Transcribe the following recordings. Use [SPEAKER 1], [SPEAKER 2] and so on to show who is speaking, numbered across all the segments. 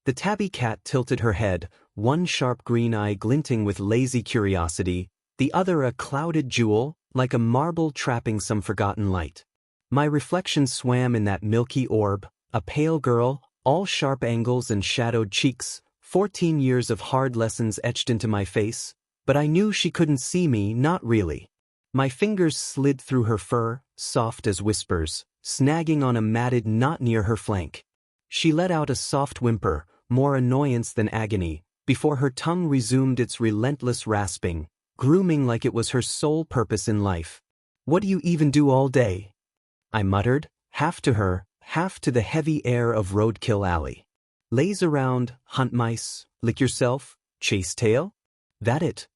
[SPEAKER 1] The tabby cat tilted her head, one sharp green eye glinting with lazy curiosity, the other a clouded jewel, like a marble trapping some forgotten light. My reflection swam in that milky orb, a pale girl, all sharp angles and shadowed cheeks, 14 years of hard lessons etched into my face, but I knew she couldn't see me, not really. My fingers slid through her fur, soft as whispers, snagging on a matted knot near her flank. She let out a soft whimper, more annoyance than agony, before her tongue resumed its relentless rasping, grooming like it was her sole purpose in life. "What do you even do all day?" I muttered, half to her, half to the heavy air of Roadkill Alley. "Laze around, hunt mice, lick yourself, chase tail? That it?"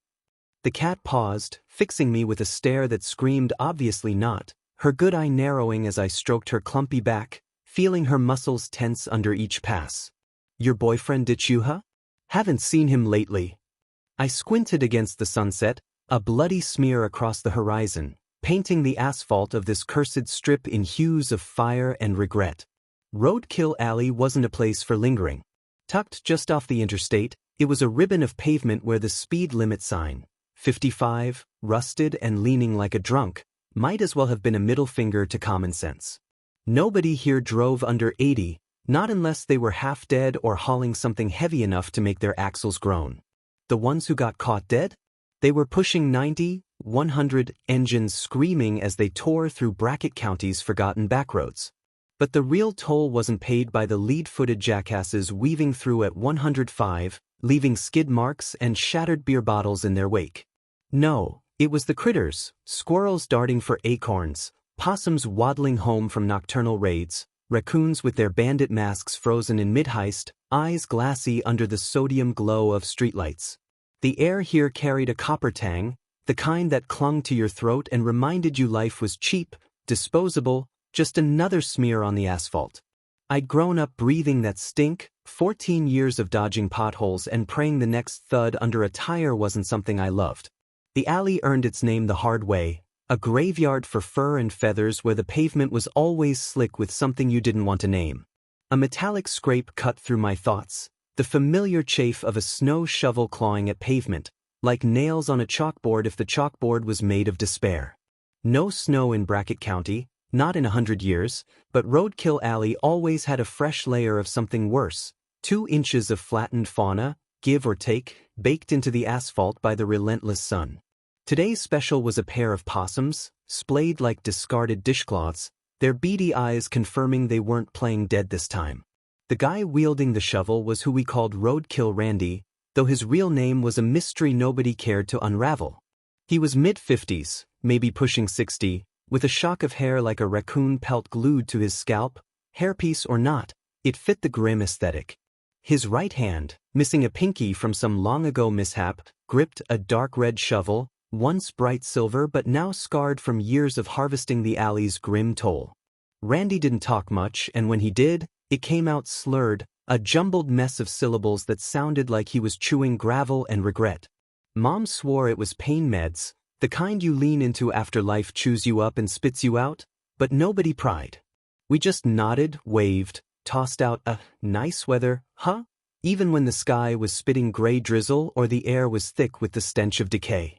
[SPEAKER 1] The cat paused, fixing me with a stare that screamed obviously not, her good eye narrowing as I stroked her clumpy back, feeling her muscles tense under each pass. "Your boyfriend ditch you, huh? Haven't seen him lately." I squinted against the sunset, a bloody smear across the horizon, painting the asphalt of this cursed strip in hues of fire and regret. Roadkill Alley wasn't a place for lingering. Tucked just off the interstate, it was a ribbon of pavement where the speed limit sign, 55, rusted and leaning like a drunk, might as well have been a middle finger to common sense. Nobody here drove under 80, not unless they were half dead or hauling something heavy enough to make their axles groan. The ones who got caught dead? They were pushing 90, 100, engines screaming as they tore through Brackett County's forgotten backroads. But the real toll wasn't paid by the lead-footed jackasses weaving through at 105, leaving skid marks and shattered beer bottles in their wake. No, it was the critters, squirrels darting for acorns, possums waddling home from nocturnal raids, raccoons with their bandit masks frozen in mid-heist, eyes glassy under the sodium glow of streetlights. The air here carried a copper tang, the kind that clung to your throat and reminded you life was cheap, disposable, just another smear on the asphalt. I'd grown up breathing that stink, 14 years of dodging potholes and praying the next thud under a tire wasn't something I loved. The alley earned its name the hard way, a graveyard for fur and feathers where the pavement was always slick with something you didn't want to name. A metallic scrape cut through my thoughts, the familiar chafe of a snow shovel clawing at pavement, like nails on a chalkboard if the chalkboard was made of despair. No snow in Brackett County, not in 100 years, but Roadkill Alley always had a fresh layer of something worse, 2 inches of flattened fauna, give or take, baked into the asphalt by the relentless sun. Today's special was a pair of possums, splayed like discarded dishcloths, their beady eyes confirming they weren't playing dead this time. The guy wielding the shovel was who we called Roadkill Randy, though his real name was a mystery nobody cared to unravel. He was mid-50s, maybe pushing 60, with a shock of hair like a raccoon pelt glued to his scalp, hairpiece or not, it fit the grim aesthetic. His right hand, missing a pinky from some long-ago mishap, gripped a dark red shovel, once bright silver but now scarred from years of harvesting the alley's grim toll. Randy didn't talk much, and when he did, it came out slurred, a jumbled mess of syllables that sounded like he was chewing gravel and regret. Mom swore it was pain meds, the kind you lean into after life chews you up and spits you out, but nobody pried. We just nodded, waved, tossed out a nice weather, huh? Even when the sky was spitting gray drizzle or the air was thick with the stench of decay.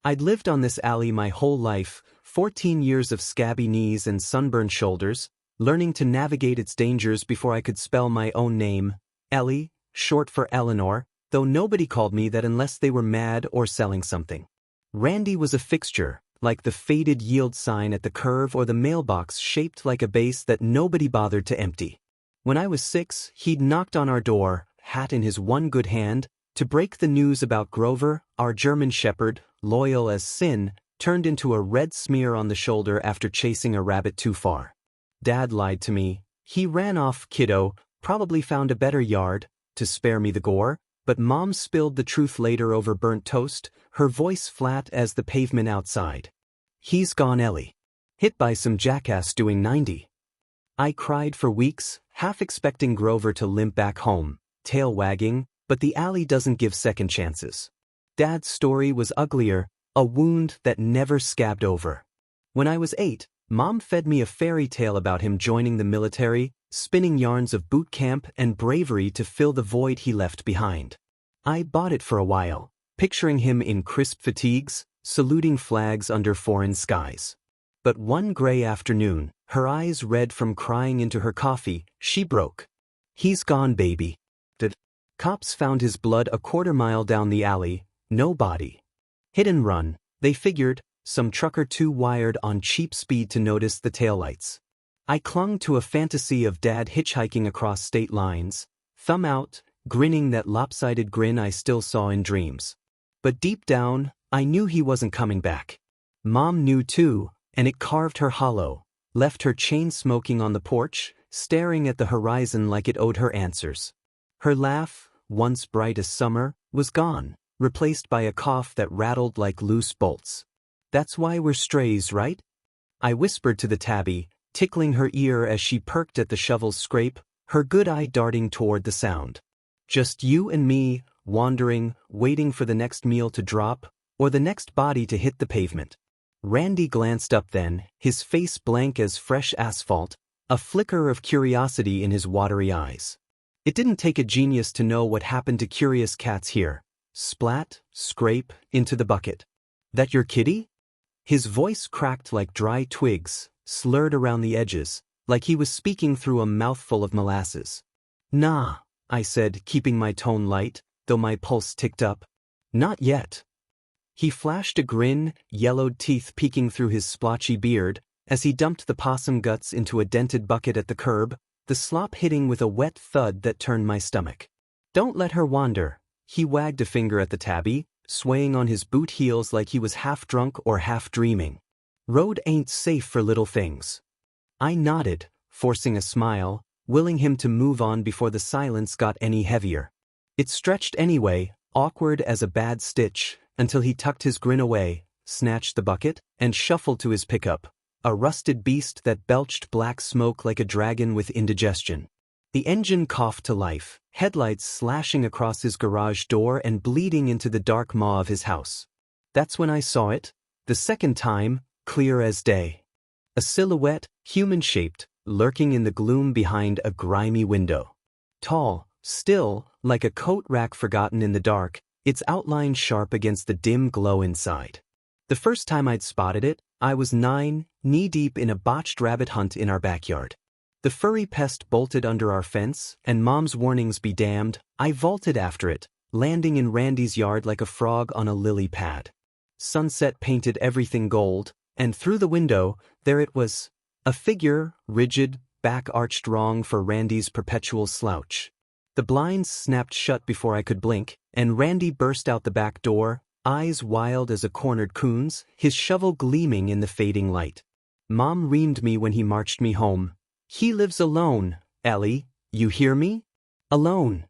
[SPEAKER 1] I'd lived on this alley my whole life, 14 years of scabby knees and sunburned shoulders, learning to navigate its dangers before I could spell my own name, Ellie, short for Eleanor, though nobody called me that unless they were mad or selling something. Randy was a fixture, like the faded yield sign at the curve or the mailbox shaped like a base that nobody bothered to empty. When I was 6, he'd knocked on our door, hat in his one good hand, to break the news about Grover, our German shepherd, loyal as sin, turned into a red smear on the shoulder after chasing a rabbit too far. Dad lied to me. He ran off, kiddo, probably found a better yard, to spare me the gore, but Mom spilled the truth later over burnt toast, her voice flat as the pavement outside. He's gone, Ellie. Hit by some jackass doing 90. I cried for weeks, half expecting Grover to limp back home, tail wagging, but the alley doesn't give second chances. Dad's story was uglier, a wound that never scabbed over. When I was 8, Mom fed me a fairy tale about him joining the military, spinning yarns of boot camp and bravery to fill the void he left behind. I bought it for a while, picturing him in crisp fatigues, saluting flags under foreign skies. But one gray afternoon, her eyes red from crying into her coffee, she broke. "He's gone, baby." The cops found his blood a quarter-mile down the alley, no body. Hit and run, they figured, some trucker too wired on cheap speed to notice the taillights. I clung to a fantasy of Dad hitchhiking across state lines, thumb out, grinning that lopsided grin I still saw in dreams. But deep down, I knew he wasn't coming back. Mom knew too, and it carved her hollow, left her chain smoking on the porch, staring at the horizon like it owed her answers. Her laugh, once bright as summer, was gone, replaced by a cough that rattled like loose bolts. "That's why we're strays, right?" I whispered to the tabby, tickling her ear as she perked at the shovel's scrape, her good eye darting toward the sound. "Just you and me, wandering, waiting for the next meal to drop, or the next body to hit the pavement." Randy glanced up then, his face blank as fresh asphalt, a flicker of curiosity in his watery eyes. It didn't take a genius to know what happened to curious cats here. Splat, scrape, into the bucket. "That your kitty?" His voice cracked like dry twigs, slurred around the edges, like he was speaking through a mouthful of molasses. "Nah," I said, keeping my tone light, though my pulse ticked up. "Not yet." He flashed a grin, yellowed teeth peeking through his splotchy beard, as he dumped the possum guts into a dented bucket at the curb, the slop hitting with a wet thud that turned my stomach. "Don't let her wander." He wagged a finger at the tabby, swaying on his boot heels like he was half drunk or half dreaming. "Road ain't safe for little things." I nodded, forcing a smile, willing him to move on before the silence got any heavier. It stretched anyway, awkward as a bad stitch, until he tucked his grin away, snatched the bucket, and shuffled to his pickup, a rusted beast that belched black smoke like a dragon with indigestion. The engine coughed to life, headlights slashing across his garage door and bleeding into the dark maw of his house. That's when I saw it, the second time, clear as day. A silhouette, human-shaped, lurking in the gloom behind a grimy window. Tall, still, like a coat rack forgotten in the dark, its outline sharp against the dim glow inside. The first time I'd spotted it, I was 9, knee-deep in a botched rabbit hunt in our backyard. The furry pest bolted under our fence, and Mom's warnings be damned, I vaulted after it, landing in Randy's yard like a frog on a lily pad. Sunset painted everything gold, and through the window, there it was, a figure, rigid, back arched wrong for Randy's perpetual slouch. The blinds snapped shut before I could blink, and Randy burst out the back door, eyes wild as a cornered coon's, his shovel gleaming in the fading light. Mom reamed me when he marched me home. "He lives alone, Ellie, you hear me? Alone."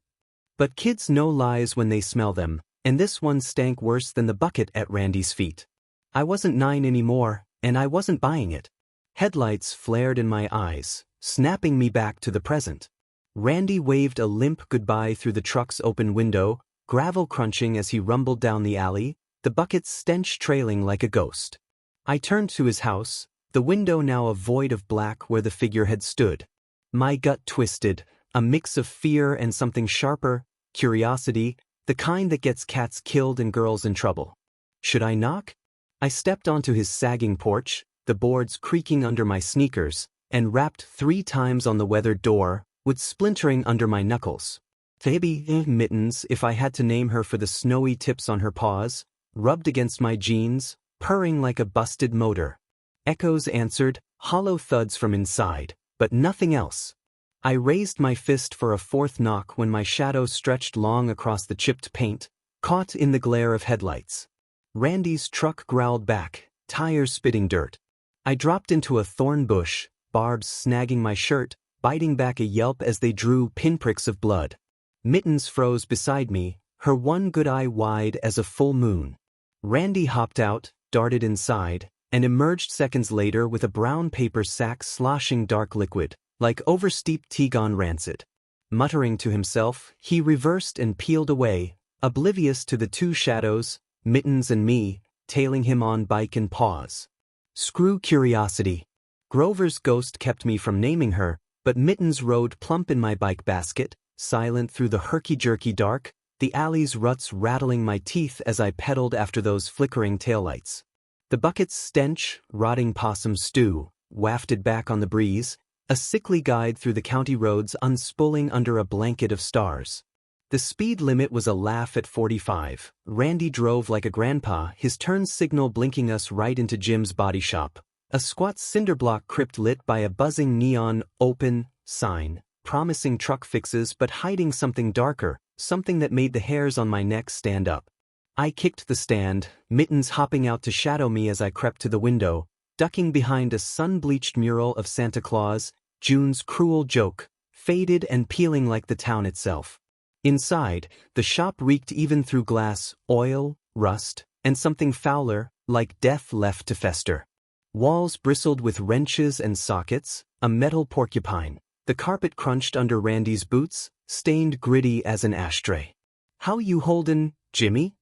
[SPEAKER 1] But kids know lies when they smell them, and this one stank worse than the bucket at Randy's feet. I wasn't 9 anymore, and I wasn't buying it. Headlights flared in my eyes, snapping me back to the present. Randy waved a limp goodbye through the truck's open window, gravel crunching as he rumbled down the alley, the bucket's stench trailing like a ghost. I turned to his house, the window now a void of black where the figure had stood. My gut twisted, a mix of fear and something sharper, curiosity, the kind that gets cats killed and girls in trouble. Should I knock? I stepped onto his sagging porch, the boards creaking under my sneakers, and rapped 3 times on the weathered door, with splintering under my knuckles. Phoebe Mittens, if I had to name her for the snowy tips on her paws, rubbed against my jeans, purring like a busted motor. Echoes answered, hollow thuds from inside, but nothing else. I raised my fist for a 4th knock when my shadow stretched long across the chipped paint, caught in the glare of headlights. Randy's truck growled back, tires spitting dirt. I dropped into a thorn bush, barbs snagging my shirt, biting back a yelp as they drew pinpricks of blood. Mittens froze beside me, her one good eye wide as a full moon. Randy hopped out, darted inside, and emerged seconds later with a brown paper sack sloshing dark liquid, like oversteeped tea gone rancid. Muttering to himself, he reversed and peeled away, oblivious to the 2 shadows, Mittens and me, tailing him on bike and paws. Screw curiosity. Grover's ghost kept me from naming her, but Mittens rode plump in my bike basket, silent through the herky-jerky dark, the alley's ruts rattling my teeth as I pedaled after those flickering taillights. The bucket's stench, rotting possum stew, wafted back on the breeze, a sickly guide through the county roads unspooling under a blanket of stars. The speed limit was a laugh at 45. Randy drove like a grandpa, his turn signal blinking us right into Jim's body shop. A squat cinderblock crypt lit by a buzzing neon open sign, promising truck fixes but hiding something darker, something that made the hairs on my neck stand up. I kicked the stand, Mittens hopping out to shadow me as I crept to the window, ducking behind a sun-bleached mural of Santa Claus, June's cruel joke, faded and peeling like the town itself. Inside, the shop reeked even through glass, oil, rust, and something fouler, like death left to fester. Walls bristled with wrenches and sockets, a metal porcupine. The carpet crunched under Randy's boots, stained gritty as an ashtray. "How you holdin', Jimmy?"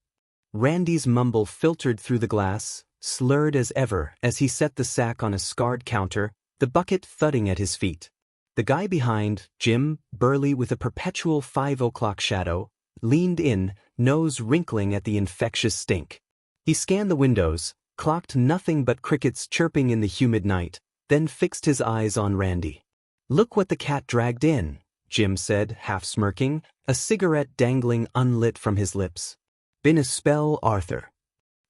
[SPEAKER 1] Randy's mumble filtered through the glass, slurred as ever as he set the sack on a scarred counter, the bucket thudding at his feet. The guy behind, Jim, burly with a perpetual 5 o'clock shadow, leaned in, nose wrinkling at the infectious stink. He scanned the windows, clocked nothing but crickets chirping in the humid night, then fixed his eyes on Randy. "Look what the cat dragged in," Jim said, half smirking, a cigarette dangling unlit from his lips. "Been a spell, Arthur."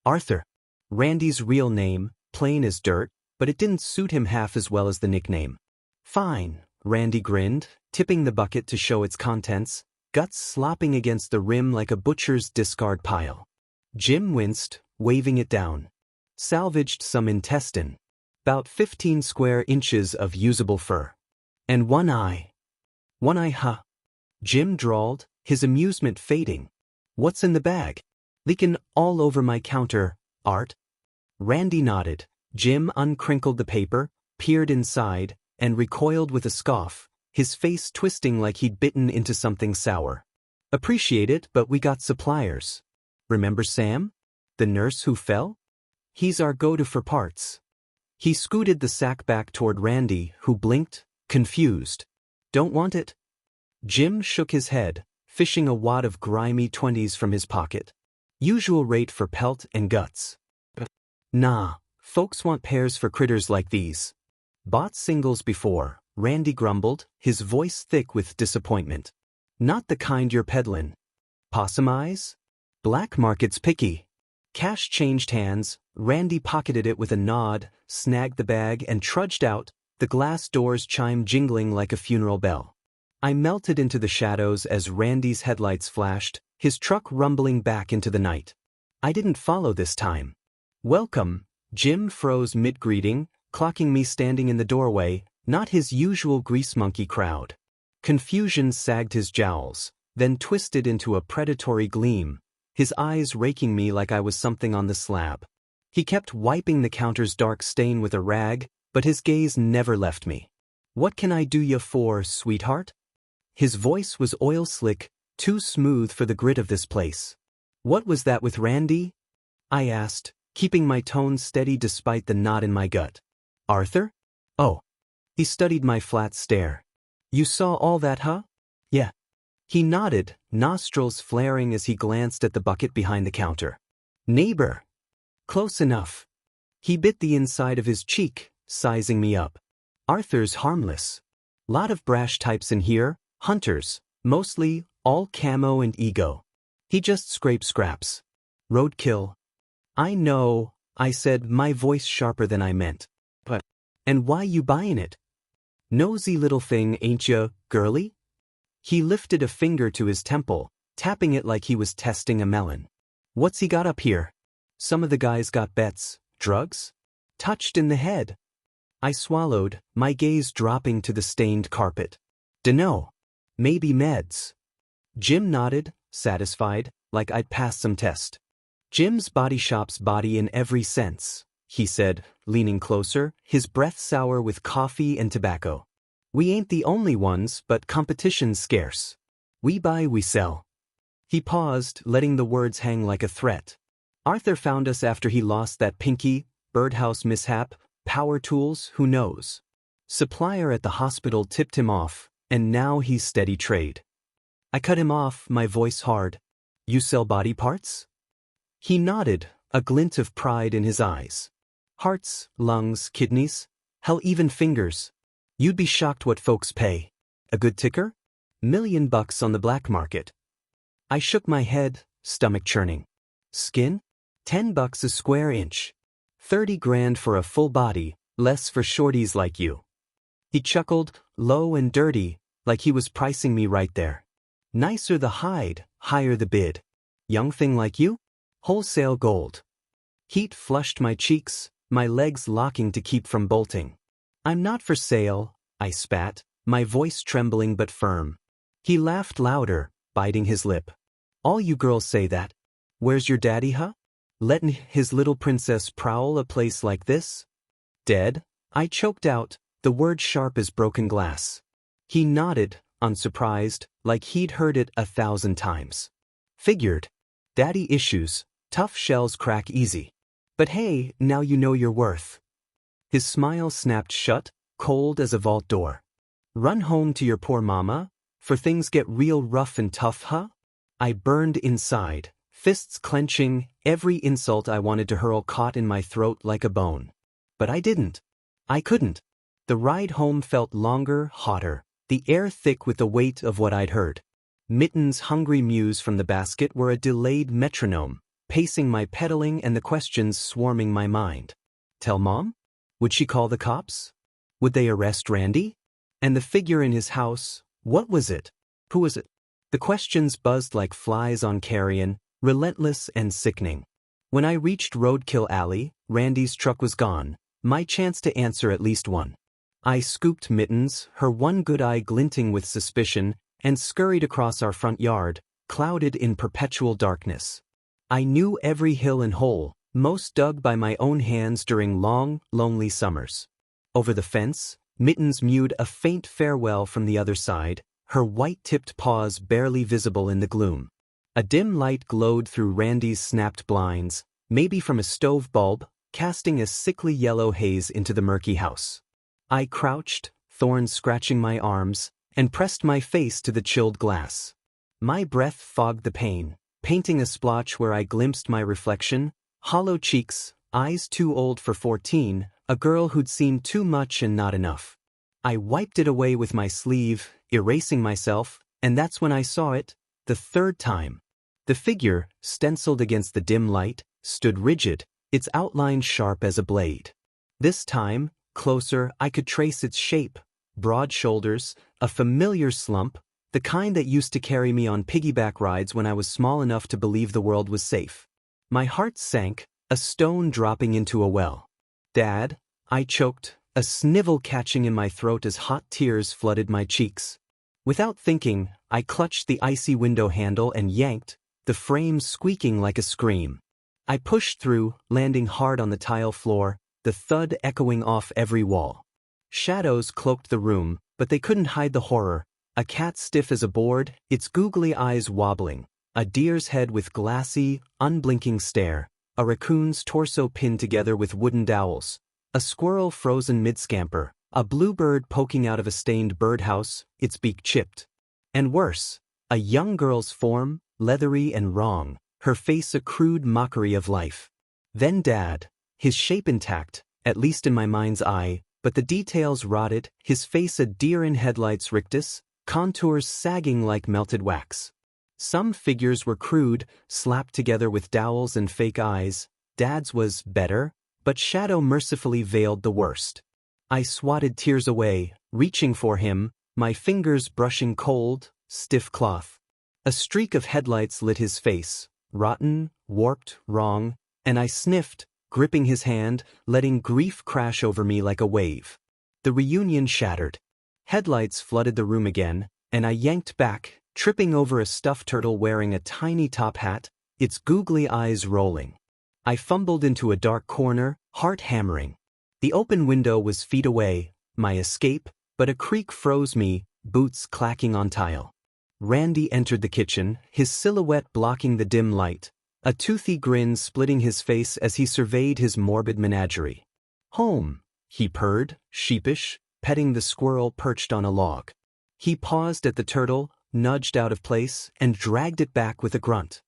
[SPEAKER 1] Arthur. Randy's real name, plain as dirt, but it didn't suit him half as well as the nickname. "Fine," Randy grinned, tipping the bucket to show its contents, guts slopping against the rim like a butcher's discard pile. Jim winced, waving it down. "Salvaged some intestine. 'Bout 15 square inches of usable fur. And one eye." "One eye, huh?" Jim drawled, his amusement fading. "What's in the bag?" "Leakin' all over my counter, Art." Randy nodded. Jim uncrinkled the paper, peered inside, and recoiled with a scoff, his face twisting like he'd bitten into something sour. "Appreciate it, but we got suppliers. Remember Sam? The nurse who fell? He's our go-to for parts." He scooted the sack back toward Randy, who blinked, confused. "Don't want it?" Jim shook his head, fishing a wad of grimy 20s from his pocket. "Usual rate for pelt and guts." "Nah, folks want pairs for critters like these." "Bought singles before," Randy grumbled, his voice thick with disappointment. "Not the kind you're peddlin'. Possum eyes? Black market's picky." Cash changed hands, Randy pocketed it with a nod, snagged the bag and trudged out, the glass doors chime jingling like a funeral bell. I melted into the shadows as Randy's headlights flashed, his truck rumbling back into the night. I didn't follow this time. "Welcome," Jim froze mid-greeting, clocking me standing in the doorway, not his usual grease monkey crowd. Confusion sagged his jowls, then twisted into a predatory gleam, his eyes raking me like I was something on the slab. He kept wiping the counter's dark stain with a rag, but his gaze never left me. "What can I do ya for, sweetheart?" His voice was oil-slick, too smooth for the grit of this place. "What was that with Randy?" I asked, keeping my tone steady despite the knot in my gut. "Arthur? Oh." He studied my flat stare. "You saw all that, huh?" "Yeah." He nodded, nostrils flaring as he glanced at the bucket behind the counter. "Neighbor." "Close enough." He bit the inside of his cheek, sizing me up. "Arthur's harmless. Lot of brash types in here, hunters, mostly, all camo and ego. He just scrapes scraps. Roadkill." "I know," I said, my voice sharper than I meant. "But, and why you buyin' it? Nosy little thing, ain't ya, girly?" He lifted a finger to his temple, tapping it like he was testing a melon. "What's he got up here? Some of the guys got bets, drugs? Touched in the head." I swallowed, my gaze dropping to the stained carpet. "Dunno. Maybe meds." Jim nodded, satisfied, like I'd passed some test. "Jim's body shop's body in every sense," he said, leaning closer, his breath sour with coffee and tobacco. "We ain't the only ones, but competition's scarce. We buy, we sell." He paused, letting the words hang like a threat. "Arthur found us after he lost that pinky, birdhouse mishap, power tools, who knows? Supplier at the hospital tipped him off, and now he's steady trade. I cut him off, my voice hard. You sell body parts? He nodded, a glint of pride in his eyes. Hearts, lungs, kidneys, hell, even fingers. You'd be shocked what folks pay. A good ticker? $1,000,000 on the black market. I shook my head, stomach churning. Skin? $10 a square inch. 30 grand for a full body, less for shorties like you. He chuckled, low and dirty, like he was pricing me right there. Nicer the hide, higher the bid. Young thing like you? Wholesale gold. Heat flushed my cheeks, my legs locking to keep from bolting. I'm not for sale, I spat, my voice trembling but firm. He laughed louder, biting his lip. All you girls say that. Where's your daddy, huh? Letting his little princess prowl a place like this? Dead? I choked out, the word sharp as broken glass. He nodded, unsurprised, like he'd heard it 1,000 times. Figured. Daddy issues, tough shells crack easy. But hey, now you know your worth. His smile snapped shut, cold as a vault door. Run home to your poor mama, for things get real rough and tough, huh? I burned inside, fists clenching, every insult I wanted to hurl caught in my throat like a bone. But I didn't. I couldn't. The ride home felt longer, hotter, the air thick with the weight of what I'd heard. Mitten's hungry mews from the basket were a delayed metronome, pacing my pedaling and the questions swarming my mind. Tell Mom? Would she call the cops? Would they arrest Randy? And the figure in his house, what was it? Who was it? The questions buzzed like flies on carrion, relentless and sickening. When I reached Roadkill Alley, Randy's truck was gone, my chance to answer at least one. I scooped Mittens, her one good eye glinting with suspicion, and scurried across our front yard, clouded in perpetual darkness. I knew every hill and hole, most dug by my own hands during long, lonely summers. Over the fence, Mittens mewed a faint farewell from the other side, her white-tipped paws barely visible in the gloom. A dim light glowed through Randy's snapped blinds, maybe from a stove bulb, casting a sickly yellow haze into the murky house. I crouched, thorns scratching my arms, and pressed my face to the chilled glass. My breath fogged the pain, painting a splotch where I glimpsed my reflection, hollow cheeks, eyes too old for 14, a girl who'd seen too much and not enough. I wiped it away with my sleeve, erasing myself, and that's when I saw it, the third time. The figure, stenciled against the dim light, stood rigid, its outline sharp as a blade. This time, closer, I could trace its shape, broad shoulders, a familiar slump, the kind that used to carry me on piggyback rides when I was small enough to believe the world was safe. My heart sank, a stone dropping into a well. Dad, I choked, a snivel catching in my throat as hot tears flooded my cheeks. Without thinking, I clutched the icy window handle and yanked, the frame squeaking like a scream. I pushed through, landing hard on the tile floor, the thud echoing off every wall. Shadows cloaked the room, but they couldn't hide the horror. A cat stiff as a board, its googly eyes wobbling, a deer's head with glassy, unblinking stare, a raccoon's torso pinned together with wooden dowels, a squirrel frozen mid-scamper, a bluebird poking out of a stained birdhouse, its beak chipped. And worse, a young girl's form, leathery and wrong, her face a crude mockery of life. Then Dad, his shape intact, at least in my mind's eye, but the details rotted, his face a deer in headlights rictus, contours sagging like melted wax. Some figures were crude, slapped together with dowels and fake eyes. Dad's was better, but shadow mercifully veiled the worst. I swatted tears away, reaching for him, my fingers brushing cold, stiff cloth. A streak of headlights lit his face, rotten, warped, wrong, and I sniffed, gripping his hand, letting grief crash over me like a wave. The reunion shattered. Headlights flooded the room again, and I yanked back, tripping over a stuffed turtle wearing a tiny top hat, its googly eyes rolling. I fumbled into a dark corner, heart hammering. The open window was feet away, my escape, but a creak froze me, boots clacking on tile. Randy entered the kitchen, his silhouette blocking the dim light, a toothy grin splitting his face as he surveyed his morbid menagerie. Home, he purred, sheepish, petting the squirrel perched on a log. He paused at the turtle, nudged out of place, and dragged it back with a grunt.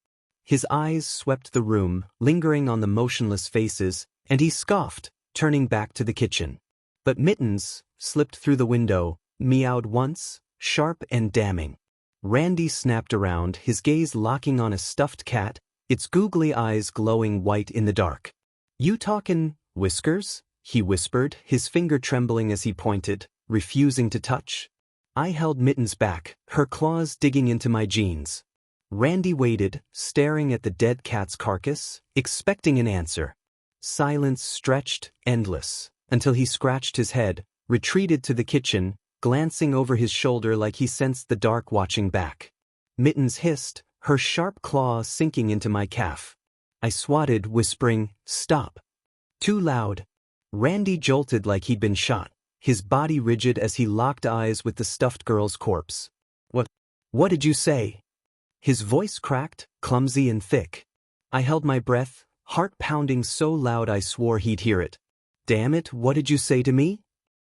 [SPEAKER 1] His eyes swept the room, lingering on the motionless faces, and he scoffed, turning back to the kitchen. But Mittens slipped through the window, meowed once, sharp and damning. Randy snapped around, his gaze locking on a stuffed cat, its googly eyes glowing white in the dark. "You talkin', Whiskers?" he whispered, his finger trembling as he pointed, refusing to touch. I held Mittens back, her claws digging into my jeans. Randy waited, staring at the dead cat's carcass, expecting an answer. Silence stretched, endless, until he scratched his head, retreated to the kitchen, glancing over his shoulder like he sensed the dark watching back. Mittens hissed, her sharp claw sinking into my calf. I swatted, whispering, "Stop." Too loud. Randy jolted like he'd been shot, his body rigid as he locked eyes with the stuffed girl's corpse. What did you say?" His voice cracked, clumsy and thick. I held my breath, heart pounding so loud I swore he'd hear it. "Damn it, what did you say to me?"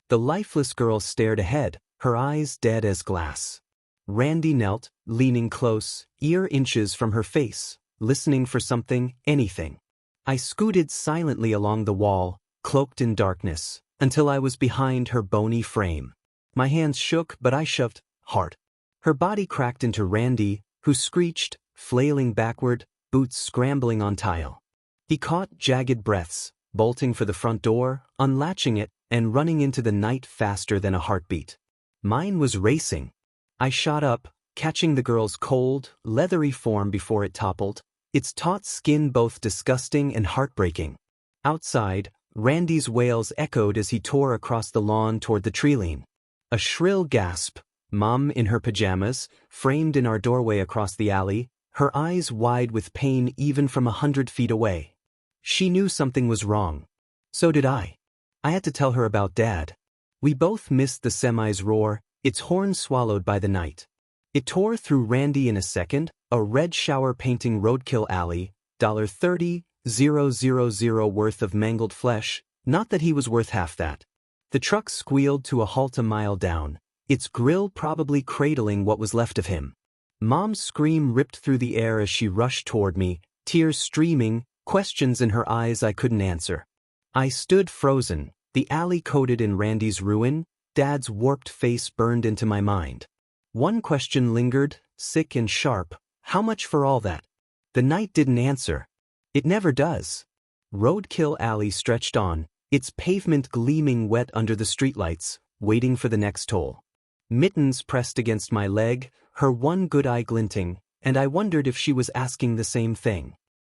[SPEAKER 1] The lifeless girl stared ahead, her eyes dead as glass. Randy knelt, leaning close, ear inches from her face, listening for something, anything. I scooted silently along the wall, cloaked in darkness, until I was behind her bony frame. My hands shook, but I shoved hard. Her body cracked into Randy, who screeched, flailing backward, boots scrambling on tile. He caught jagged breaths, bolting for the front door, unlatching it, and running into the night faster than a heartbeat. Mine was racing. I shot up, catching the girl's cold, leathery form before it toppled, its taut skin both disgusting and heartbreaking. Outside, Randy's wails echoed as he tore across the lawn toward the treeline. A shrill gasp, Mom in her pajamas, framed in our doorway across the alley, her eyes wide with pain even from 100 feet away. She knew something was wrong. So did I. I had to tell her about Dad. We both missed the semi's roar, its horn swallowed by the night. It tore through Randy in a second, a red shower painting roadkill alley, $30,000 worth of mangled flesh, not that he was worth half that. The truck squealed to a halt a mile down, its grill probably cradling what was left of him. Mom's scream ripped through the air as she rushed toward me, tears streaming, questions in her eyes I couldn't answer. I stood frozen, the alley coated in Randy's ruin, Dad's warped face burned into my mind. One question lingered, sick and sharp, how much for all that? The night didn't answer. It never does. Roadkill Alley stretched on, its pavement gleaming wet under the streetlights, waiting for the next toll. Mittens pressed against my leg, her one good eye glinting, and I wondered if she was asking the same thing.